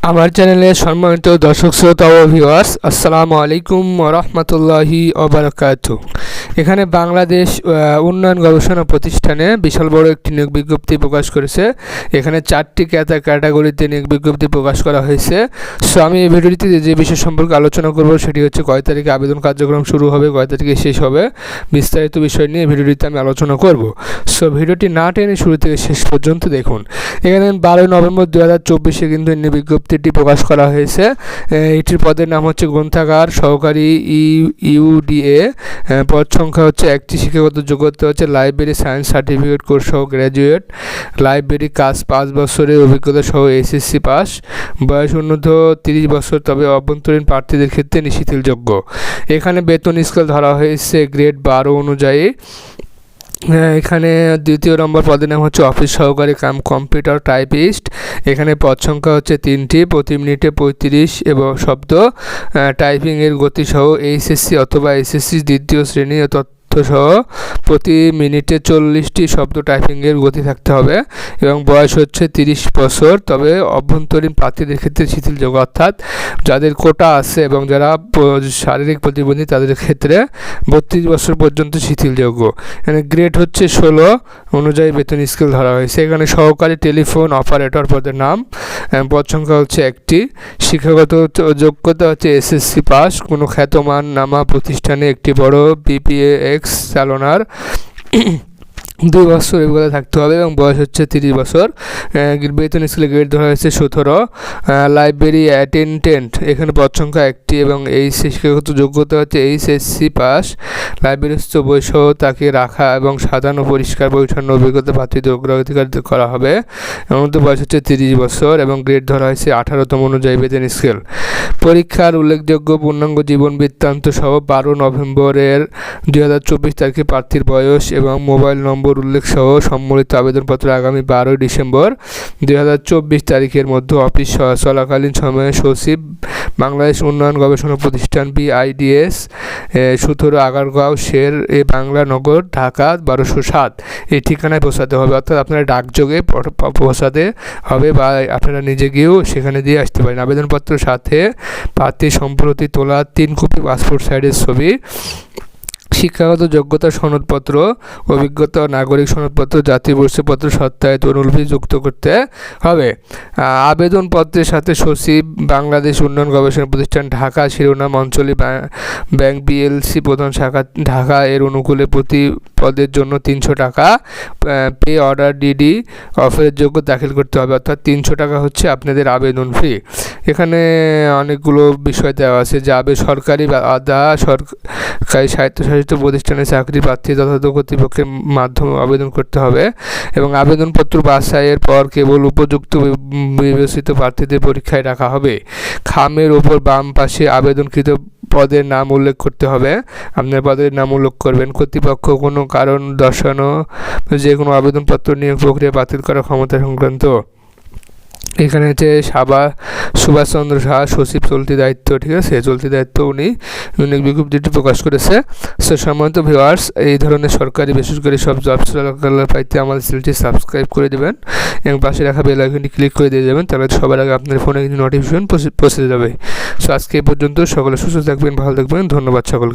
আমার চ্যানেলে সম্মানিত দর্শক শ্রোতা ও ভিউয়ার্স, আসসালামু আলাইকুম ওয়া রাহমাতুল্লাহি ওয়া বারাকাতুহু। এখানে বাংলাদেশ উন্নয়ন গবেষণা প্রতিষ্ঠানে বিশাল বড় একটি নিয়োগ বিজ্ঞপ্তি প্রকাশ করেছে। এখানে 4টি ক্যাটাগরিতে নিয়োগ বিজ্ঞপ্তি প্রকাশ করা হয়েছে। সো আমি এই ভিডিওটিতে যে বিষয় সম্পর্কে আলোচনা করব সেটি হচ্ছে কয় তারিখে আবেদন কার্যক্রম শুরু হবে, কয় তারিখে শেষ হবে, বিস্তারিত বিষয় নিয়ে ভিডিওটিতে আমি আলোচনা করব। সো ভিডিওটি না টেনে শুরু থেকে শেষ পর্যন্ত দেখুন। এখানে 12 নভেম্বর 2024 কিন্তু নিয়োগ বিজ্ঞপ্তিটি প্রকাশ করা হয়েছে। এটির পদের নাম হচ্ছে গ্রন্থাগার সহকারী ইউডিএ। পদ সংখ্যা হচ্ছে একটি। শিক্ষাগত যোগ্যতা হচ্ছে লাইব্রেরি সায়েন্স সার্টিফিকেট কোর্স সহ গ্র্যাজুয়েট, লাইব্রেরি কাজ 5 বছরের অভিজ্ঞতা সহ এসএসসি পাস, বয়স ঊর্ধ্ব 30 বছর, তবে অভ্যন্তরীণ প্রার্থীদের ক্ষেত্রে শিথিলযোগ্য। এখানে বেতন স্কেল ধরা হয়েছে গ্রেড 12 অনুযায়ী। এখানে 2 নম্বর পদের নাম হচ্ছে অফিস সহকারী কাম কম্পিউটার টাইপিস্ট। এখানে পদ সংখ্যা হচ্ছে 3টি, প্রতি মিনিটে 35 এবং শব্দ টাইপিংয়ের গতি সহ এইচএসসি অথবা এসএসসি দ্বিতীয় শ্রেণী সহ প্রতি মিনিটে 40টি শব্দ টাইপিংয়ের গতি থাকতে হবে এবং বয়স হচ্ছে 30 বছর, তবে অভ্যন্তরীণ প্রার্থীদের ক্ষেত্রে শিথিলযোগ্য, অর্থাৎ যাদের কোটা আছে এবং যারা শারীরিক প্রতিবন্ধী তাদের ক্ষেত্রে 32 বছর পর্যন্ত শিথিলযোগ্য। এখানে গ্রেড হচ্ছে 16 অনুযায়ী বেতন স্কেল ধরা হয়েছে। এখানে সহকারী টেলিফোন অপারেটর পদের নাম, পদ সংখ্যা হচ্ছে একটি। শিক্ষাগত যোগ্যতা হচ্ছে এসএসসি পাস, কোনো খ্যাতমান নামা প্রতিষ্ঠানে একটি বড় বিপিএক্স চালনার 2 বছর অভিজ্ঞতা থাকতে হবে এবং বয়স হচ্ছে 30 বছর। বেতন স্কেলে গ্রেড ধরা হয়েছে 17। লাইব্রেরি অ্যাটেন্ডেন্ট, এখানে পদ সংখ্যা একটি এবং এই শিক্ষাগত যোগ্যতা হচ্ছে এইচএসসি পাস। লাইব্রেরিস্থ বই সহ তাকে রাখা এবং সাজানো পরিষ্কার পরিচ্ছন্ন অভিজ্ঞতা প্রার্থীদের অগ্রাধিকার করা হবে। এর মধ্যে বয়স হচ্ছে 30 বছর এবং গ্রেড ধরা হয়েছে 18তম অনুযায়ী বেতন স্কেল। পরীক্ষার উল্লেখযোগ্য পূর্ণাঙ্গ জীবন বৃত্তান্ত সহ 12 নভেম্বরের 2024 তারিখে প্রার্থীর বয়স এবং মোবাইল নম্বর উল্লেখ সহ সম্মিলিত আবেদনপত্র আগামী 12 ডিসেম্বর 2024 তারিখের মধ্যে অফিস চলাকালীন সময়ে সচিব, বাংলাদেশ উন্নয়ন গবেষণা প্রতিষ্ঠান BIDS, 17 আগারগাঁও শের বাংলা নগর, ঢাকা 1207 এই ঠিকানায় পৌঁছাতে হবে। অর্থাৎ আপনারা ডাকযোগে পৌঁছাতে হবে বা আপনারা নিজে গিয়েও সেখানে দিয়ে আসতে পারেন। আবেদনপত্রের সাথে প্রার্থীর সম্প্রতি তোলা 3 কপি পাসপোর্ট সাইজের ছবি, শিক্ষাগত যোগ্যতা সনদপত্র, অভিজ্ঞতা, নাগরিক সনদপত্র, জাতীয় পরিচয়পত্র সত্যায়িত অনুলিপি যুক্ত করতে হবে। আবেদনপত্রের সাথে সচিব, বাংলাদেশ উন্নয়ন গবেষণা প্রতিষ্ঠান ঢাকা শিরোনাম অঞ্চলে ব্যাংক BLC প্রধান শাখা ঢাকা এর অনুকূলে প্রতি পদের জন্য 300 টাকা পে অর্ডার ডিডি অফারের যোগ্য দাখিল করতে হবে। অর্থাৎ 300 টাকা হচ্ছে আপনাদের আবেদন ফি। এখানে অনেকগুলো বিষয় দেওয়া আছে যে সরকারি বা সরকারি স্বায়ত্তশাসিত প্রতিষ্ঠানে চাকরি প্রার্থী যথাযথ কর্তৃপক্ষের মাধ্যমে আবেদন করতে হবে এবং আবেদনপত্র বাছাইয়ের পর কেবল উপযুক্ত বিবেচিত প্রার্থীদের পরীক্ষায় রাখা হবে। খামের ওপর বাম পাশে আবেদনকৃত পদের নাম উল্লেখ করতে হবে। আপনার পদের নাম উল্লেখ করবেন। কর্তৃপক্ষ কোনো কারণ দর্শানো যে কোনো আবেদনপত্র নিয়োগ প্রক্রিয়া বাতিল করার ক্ষমতা সংক্রান্ত। এখানে হচ্ছে সুভাষচন্দ্র সাহা, সচিব, চলতি দায়িত্ব। ঠিক আছে, চলতি দায়িত্ব উনি নিয়োগ বিজ্ঞপ্তিটি প্রকাশ করেছে। সো সম্মানিত ভিউয়ার্স, এই ধরনের সরকারি বেসরকারি সব জব পাইতে আমাদের চ্যানেলটি সাবস্ক্রাইব করে দেবেন এবং পাশে রাখা বেল আইকনটি ক্লিক করে দিয়ে যাবেন, তাহলে সবার আগে আপনার ফোনে কিন্তু নোটিফিকেশন পৌঁছে যাবে। সো আজকে এই পর্যন্ত। সকলে সুস্থ থাকবেন, ভালো থাকবেন। ধন্যবাদ সকলকে।